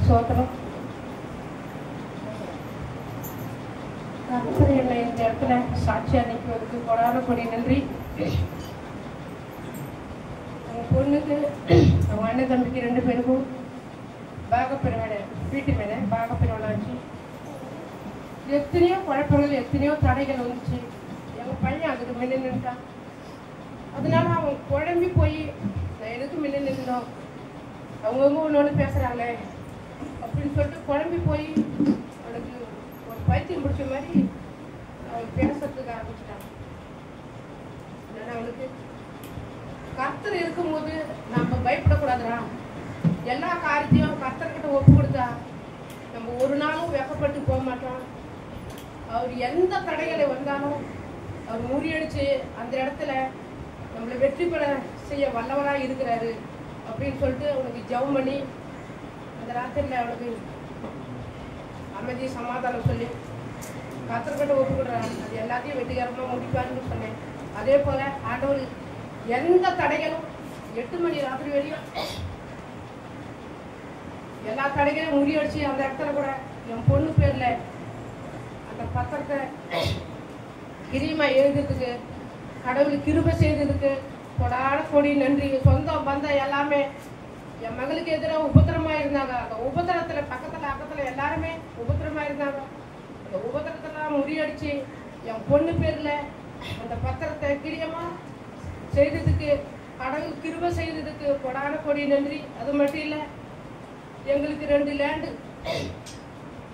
சோத்திரம். கர்த்தர் என்னை இந்த இடத்துல சாட்சியா நிற்கிறதுக்கு கொடான கொடி நன்றி. எங்கள் பொண்ணுக்கு அவங்க அண்ணன் தம்பிக்கு 2 பேருக்கும் பாகப்பிரிவினை வீட்டு மேலே பாகப்பிரிவினை ஆச்சு. எத்தனையோ குழப்பங்கள் எத்தனையோ தடைகள் வந்துச்சு. எங்கள் பையன் அதுக்கு முன்ன நின்றுட்டான். அதனால அவன் குழம்பி போய் நான் எதுக்கு முன்ன நின்றோம் அவங்கவுங்க ஒன்று பேசுகிறாங்களே அப்படின்னு சொல்லிட்டு குழம்பி போய் அவனுக்கு ஒரு பைத்தியம் பிடிச்ச மாதிரி அவன் பேசுறதுக்கு ஆரம்பிச்சிட்டான். அதனால் அவனுக்கு கர்த்தர் இருக்கும்போது நம்ம பயப்படக்கூடாதுடா. எல்லா காரியத்தையும் கர்த்தர்கிட்ட ஒப்பு கொடுத்தா நம்ம ஒரு நாளும் வெக்கப்பட்டு போக மாட்டோம். அவர் எந்த தடைகளை வந்தாலும் அவர் முறியடிச்சு அந்த இடத்துல நம்மளை வெற்றி பெற செய்ய வல்லவராக இருக்கிறாரு அப்படின்னு சொல்லிட்டு அவனுக்கு ஜெபம் பண்ணி அந்த ராத்திரியில் அவனுக்கு அமைதி சமாதானம் சொல்லி கர்த்தர்கிட்ட ஒப்பு கொடுறாரு. அது எல்லாத்தையும் வெற்றிகரமாக முடிப்பாருன்னு சொன்னேன். அதே போல் ஆண்டவர் எந்த தடைகளும் 8 மணி ராத்திரி வரையும் எல்லா தடைகளையும் முறியடிச்சு அந்த இடத்துல கூட என் பொண்ணு பேர்ல அந்த பத்திரத்தை கிரியமா எழுதுறதுக்கு கடவுள் கிருபை செய்ததுக்கு கொடான கொடி நன்றி. சொந்தம் பந்தம் எல்லாமே என் மகளுக்கு எதிராக உபத்திரமா இருந்தாங்க. அந்த உபத்திரத்துல பக்கத்துல அக்கத்துல எல்லாருமே உபத்திரமா இருந்தாங்க. அந்த உபத்திரத்தெல்லாம் முறியடிச்சு என் பொண்ணு பேர்ல அந்த பத்திரத்தை கிரியமா செய்ததுக்கு கடவுள் கிருபை செய்ததுக்கு கொடான கொடி நன்றி. அது மட்டும் இல்லை, எங்களுக்கு 2 லேண்டு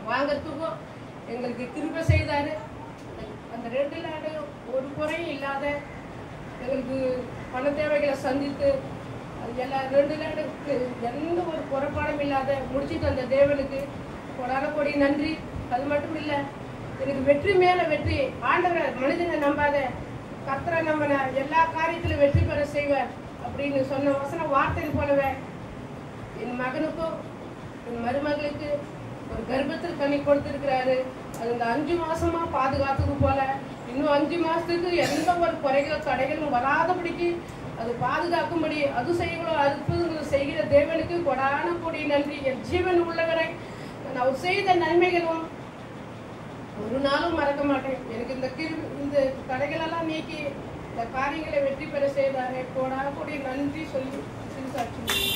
வாங்கறதுக்கும் எங்களுக்கு கிருபை செய்தாரு. அந்த 2 லேண்டையும் ஒரு குறையும் இல்லாத எங்களுக்கு பண தேவைகளை சந்தித்து அது எல்லா 2 லேண்டுக்கு எந்த ஒரு குறைபாடும் இல்லாத முடிச்சுட்டு அந்த தேவனுக்கு கொடான கொடி நன்றி. அது மட்டும் இல்லை, எனக்கு வெற்றி மேல வெற்றி. ஆண்டவர் மனிதனை நம்பாத, கர்த்தரை நம்பின எல்லா காரியத்திலும் வெற்றி பெற செய்வார் அப்படின்னு சொன்ன வசன வார்த்தையில் போலவே என் மகனுக்கும் என் மருமகளுக்கு ஒரு கர்ப்பத்தில் கனி கொடுத்திருக்கிறாரு. அது இந்த 5 மாசமா பாதுகாத்துக்கு போல இன்னும் 5 மாசத்துக்கு எந்த ஒரு குறைகளும் தடைகளும் வராதபடிக்கு அது பாதுகாக்கும்படி அது செய்யணும் அற்புதங்கள் செய்கிற தேவனுக்கு கொடான கொடி நன்றி. என் ஜீவன் உள்ளவரை நான் அவர் செய்த நன்மைகளும் ஒரு நாளும் மறக்க மாட்டேன். எனக்கு இந்த தடைகளெல்லாம் நீக்கி இந்த காரியங்களை வெற்றி பெற செய்தாரே கொடான கொடி நன்றி சொல்லி சாட்சி.